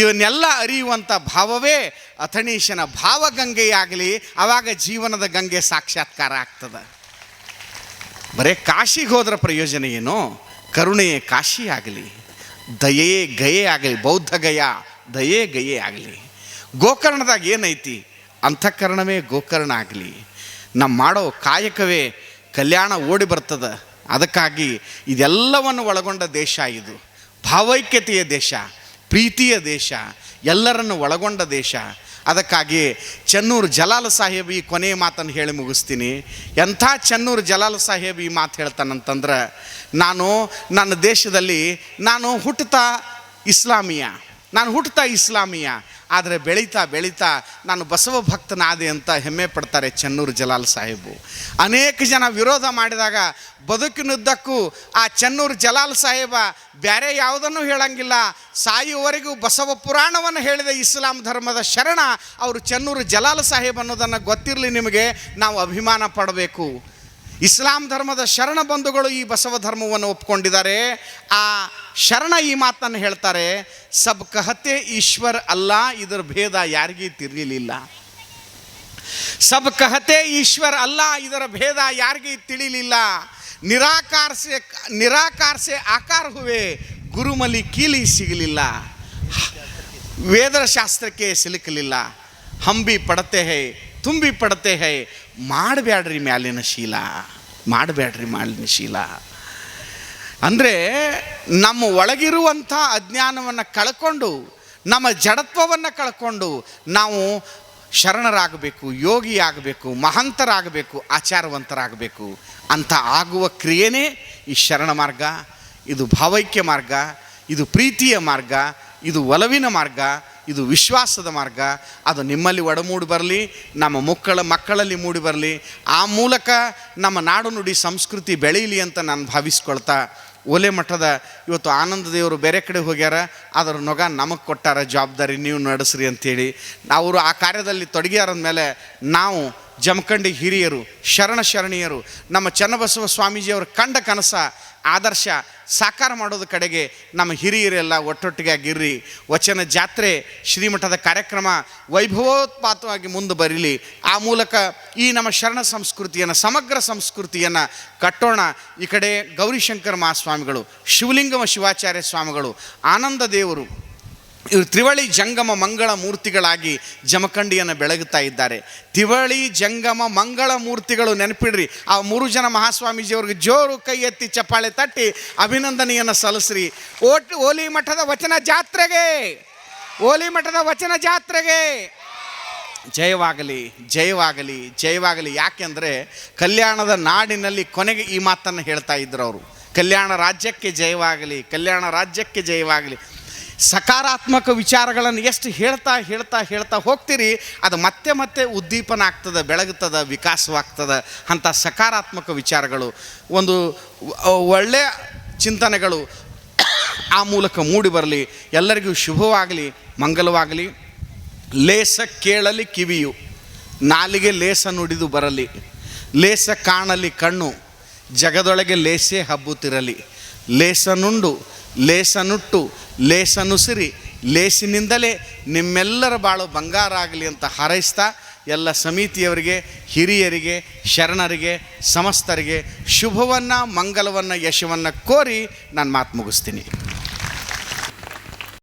ಇವನ್ನೆಲ್ಲ ಅರಿಯುವಂಥ ಭಾವವೇ ಅಥಣೀಶನ ಭಾವಗಂಗೆಯಾಗಲಿ. ಆವಾಗ ಜೀವನದ ಗಂಗೆ ಸಾಕ್ಷಾತ್ಕಾರ ಆಗ್ತದೆ. ಬರೇ ಕಾಶಿಗೆ ಹೋದ್ರ ಪ್ರಯೋಜನ ಏನು? ಕರುಣೆಯೇ ಕಾಶಿ ಆಗಲಿ, ದಯೆಯೇ ಗಯೆ ಆಗಲಿ, ಬೌದ್ಧ ಗಯ ದಯೆ ಗಯೆ ಆಗಲಿ. ಗೋಕರ್ಣದಾಗ ಏನೈತಿ? ಅಂತಃಕರಣವೇ ಗೋಕರ್ಣ ಆಗಲಿ. ನಮ್ಮ ಮಾಡೋ ಕಾಯಕವೇ ಕಲ್ಯಾಣ ಓಡಿ ಬರ್ತದೆ. ಅದಕ್ಕಾಗಿ ಇದೆಲ್ಲವನ್ನು ಒಳಗೊಂಡ ದೇಶ ಇದು. ಭಾವೈಕ್ಯತೆಯ ದೇಶ, ಪ್ರೀತಿಯ ದೇಶ, ಎಲ್ಲರನ್ನು ಒಳಗೊಂಡ ದೇಶ. ಅದಕ್ಕಾಗಿ ಚೆನ್ನೂರು ಜಲಾಲ್ ಸಾಹೇಬ್ ಈ ಕೊನೆಯ ಮಾತನ್ನು ಹೇಳಿ ಮುಗಿಸ್ತೀನಿ. ಎಂಥ ಚೆನ್ನೂರು ಜಲಾಲ್ ಸಾಹೇಬ್ ಈ ಮಾತು ಹೇಳ್ತಾನಂತಂದ್ರೆ, ನಾನು ನನ್ನ ದೇಶದಲ್ಲಿ ಹುಟ್ಟುತ್ತಾ ಇಸ್ಲಾಮಿಯ, ಆದರೆ ಬೆಳೀತಾ ಬೆಳೀತಾ ನಾನು ಬಸವ ಭಕ್ತನಾದೆ ಅಂತ ಹೆಮ್ಮೆ ಪಡ್ತಾರೆ ಚೆನ್ನೂರು ಜಲಾಲ್ ಸಾಹೇಬು. ಅನೇಕ ಜನ ವಿರೋಧ ಮಾಡಿದಾಗ ಬದುಕಿನುದ್ದಕ್ಕೂ ಆ ಚೆನ್ನೂರು ಜಲಾಲ್ ಸಾಹೇಬ ಬೇರೆ ಯಾವುದನ್ನು ಹೇಳಂಗಿಲ್ಲ, ಸಾಯುವವರೆಗೂ ಬಸವ ಪುರಾಣವನ್ನು ಹೇಳಿದ ಇಸ್ಲಾಂ ಧರ್ಮದ ಶರಣ ಅವರು ಚೆನ್ನೂರು ಜಲಾಲ್ ಸಾಹೇಬ್ ಅನ್ನೋದನ್ನು ಗೊತ್ತಿರಲಿ ನಿಮಗೆ. ನಾವು ಅಭಿಮಾನ ಪಡಬೇಕು. ಇಸ್ಲಾಂ ಧರ್ಮದ ಶರಣ ಬಂಧುಗಳು ಈ ಬಸವ ಧರ್ಮವನ್ನು ಒಪ್ಕೊಂಡಿದ್ದಾರೆ. ಆ ಶರಣ ಈ ಮಾತನ್ನು ಹೇಳ್ತಾರೆ, ಸಬ್ ಕಹತೆ ಈಶ್ವರ್ ಅಲ್ಲ, ಇದರ ಭೇದ ಯಾರಿಗೂ ತಿಳಿಲಿಲ್ಲ. ಸಬ್ ಕಹತೆ ಈಶ್ವರ್ ಅಲ್ಲ, ಇದರ ಭೇದ ಯಾರಿಗೂ ತಿಳಿಲಿಲ್ಲ. ನಿರಾಕಾರ ಸೆ ಆಕಾರ ಹುವೆ, ಗುರುಮಲಿ ಕೀಲಿ ಸಿಗಲಿಲ್ಲ, ವೇದ ಶಾಸ್ತ್ರಕ್ಕೆ ಸಿಲುಕಲಿಲ್ಲ. ಹಂಬಿ ಪಡತೆ ಹೈ, ತುಂಬಿ ಪಡತೆ ಹೈ, ಮಾಡಬೇಡ್ರಿ ಮ್ಯಾಲಿನ ಶೀಲ, ಮಾಡಬೇಡ್ರಿ ಮಾಲಿನ ಶೀಲ. ಅಂದರೆ ನಮ್ಮ ಒಳಗಿರುವಂಥ ಅಜ್ಞಾನವನ್ನು ಕಳ್ಕೊಂಡು, ನಮ್ಮ ಜಡತ್ವವನ್ನು ಕಳ್ಕೊಂಡು ನಾವು ಶರಣರಾಗಬೇಕು, ಯೋಗಿ ಆಗಬೇಕು, ಮಹಂತರಾಗಬೇಕು, ಆಚಾರವಂತರಾಗಬೇಕು. ಅಂತ ಆಗುವ ಕ್ರಿಯೆನೇ ಈ ಶರಣ ಮಾರ್ಗ. ಇದು ಭಾವೈಕ್ಯ ಮಾರ್ಗ, ಇದು ಪ್ರೀತಿಯ ಮಾರ್ಗ, ಇದು ಒಲವಿನ ಮಾರ್ಗ, ಇದು ವಿಶ್ವಾಸದ ಮಾರ್ಗ. ಅದು ನಿಮ್ಮಲ್ಲಿ ಒಡಮೂಡಿ ಬರಲಿ, ನಮ್ಮ ಮಕ್ಕಳಲ್ಲಿ ಮೂಡಿ ಬರಲಿ. ಆ ಮೂಲಕ ನಮ್ಮ ನಾಡು ನುಡಿ ಸಂಸ್ಕೃತಿ ಬೆಳೀಲಿ ಅಂತ ನಾನು ಭಾವಿಸ್ಕೊಳ್ತಾ, ಓಲೆ ಮಠದ ಇವತ್ತು ಆನಂದ ದೇವರು ಬೇರೆ ಕಡೆ ಹೋಗ್ಯಾರ, ಅದರ ನೊಗ ನಮಗೆ ಕೊಟ್ಟಾರ ಜವಾಬ್ದಾರಿ, ನೀವು ನಡೆಸ್ರಿ ಅಂಥೇಳಿ. ಅವರು ಆ ಕಾರ್ಯದಲ್ಲಿ ತೊಡಗ್ಯಾರಂದಮೇಲೆ ನಾವು ಜಮಖಂಡಿ ಹಿರಿಯರು, ಶರಣೀಯರು, ನಮ್ಮ ಚನ್ನಬಸವ ಸ್ವಾಮೀಜಿಯವರು ಕಂಡ ಕನಸ ಆದರ್ಶ ಸಾಕಾರ ಮಾಡೋದ ಕಡೆಗೆ ನಮ್ಮ ಹಿರಿಯರೆಲ್ಲ ಒಟ್ಟೊಟ್ಟಿಗೆ ಆಗಿರ್ರಿ. ವಚನ ಜಾತ್ರೆ ಶ್ರೀಮಠದ ಕಾರ್ಯಕ್ರಮ ವೈಭವೋತ್ಪಾತವಾಗಿ ಮುಂದೆ ಬರೀಲಿ. ಆ ಮೂಲಕ ಈ ನಮ್ಮ ಶರಣ ಸಂಸ್ಕೃತಿಯನ್ನು, ಸಮಗ್ರ ಸಂಸ್ಕೃತಿಯನ್ನು ಕಟ್ಟೋಣ. ಈ ಕಡೆ ಗೌರಿಶಂಕರ ಮಹಾಸ್ವಾಮಿಗಳು, ಶಿವಲಿಂಗಮ ಶಿವಾಚಾರ್ಯ ಸ್ವಾಮಿಗಳು, ಆನಂದ ದೇವರು, ಇವರು ತ್ರಿವಳಿ ಜಂಗಮ ಮಂಗಳ ಮೂರ್ತಿಗಳಾಗಿ ಜಮಖಂಡಿಯನ್ನು ಬೆಳಗುತ್ತಾ ಇದ್ದಾರೆ. ತ್ರಿವಳಿ ಜಂಗಮ ಮಂಗಳ ಮೂರ್ತಿಗಳು, ನೆನಪಿಡ್ರಿ. ಆ 3 ಜನ ಮಹಾಸ್ವಾಮೀಜಿಯವ್ರಿಗೆ ಜೋರು ಕೈ ಎತ್ತಿ ಚಪ್ಪಾಳೆ ತಟ್ಟಿ ಅಭಿನಂದನೆಯನ್ನು ಸಲ್ಲಿಸ್ರಿ. ಓಲಿ ಮಠದ ವಚನ ಜಾತ್ರೆಗೆ, ಓಲಿ ಮಠದ ವಚನ ಜಾತ್ರೆಗೆ ಜಯವಾಗಲಿ, ಜಯವಾಗಲಿ, ಜಯವಾಗಲಿ. ಯಾಕೆಂದರೆ ಕಲ್ಯಾಣದ ನಾಡಿನಲ್ಲಿ ಕೊನೆಗೆ ಈ ಮಾತನ್ನು ಹೇಳ್ತಾ ಇದ್ರು ಅವರು, ಕಲ್ಯಾಣ ರಾಜ್ಯಕ್ಕೆ ಜಯವಾಗಲಿ, ಕಲ್ಯಾಣ ರಾಜ್ಯಕ್ಕೆ ಜಯವಾಗಲಿ. ಸಕಾರಾತ್ಮಕ ವಿಚಾರಗಳನ್ನು ಎಷ್ಟು ಹೇಳ್ತಾ ಹೇಳ್ತಾ ಹೇಳ್ತಾ ಹೋಗ್ತೀರಿ, ಅದು ಮತ್ತೆ ಮತ್ತೆ ಉದ್ದೀಪನ ಆಗ್ತದೆ, ಬೆಳಗುತ್ತದೆ, ವಿಕಾಸವಾಗ್ತದೆ. ಅಂಥ ಸಕಾರಾತ್ಮಕ ವಿಚಾರಗಳು, ಒಂದು ಒಳ್ಳೆಯ ಚಿಂತನೆಗಳು ಆ ಮೂಲಕ ಮೂಡಿ ಬರಲಿ. ಎಲ್ಲರಿಗೂ ಶುಭವಾಗಲಿ, ಮಂಗಲವಾಗಲಿ. ಲೇಸ ಕೇಳಲಿ ಕಿವಿಯು, ನಾಲಿಗೆ ಲೇಸ ನುಡಿದು ಬರಲಿ. ಲೇಸ ಕಾಣಲಿ ಕಣ್ಣು, ಜಗದೊಳಗೆ ಲೇಸೆ ಹಬ್ಬುತ್ತಿರಲಿ. ಲೇಸನುಂಡು ಲೇಸನುಟ್ಟು ಲೇಸನುಸಿರಿ, ಲೇಸಿನಿಂದಲೇ ನಿಮ್ಮೆಲ್ಲರ ಬಾಳು ಬಂಗಾರ ಆಗಲಿ ಅಂತ ಹಾರೈಸ್ತಾ, ಎಲ್ಲ ಸಮಿತಿಯವರಿಗೆ, ಹಿರಿಯರಿಗೆ, ಶರಣರಿಗೆ, ಸಮಸ್ತರಿಗೆ ಶುಭವನ್ನು, ಮಂಗಲವನ್ನು, ಯಶವನ್ನು ಕೋರಿ ನಾನು ಮಾತು ಮುಗಿಸ್ತೀನಿ.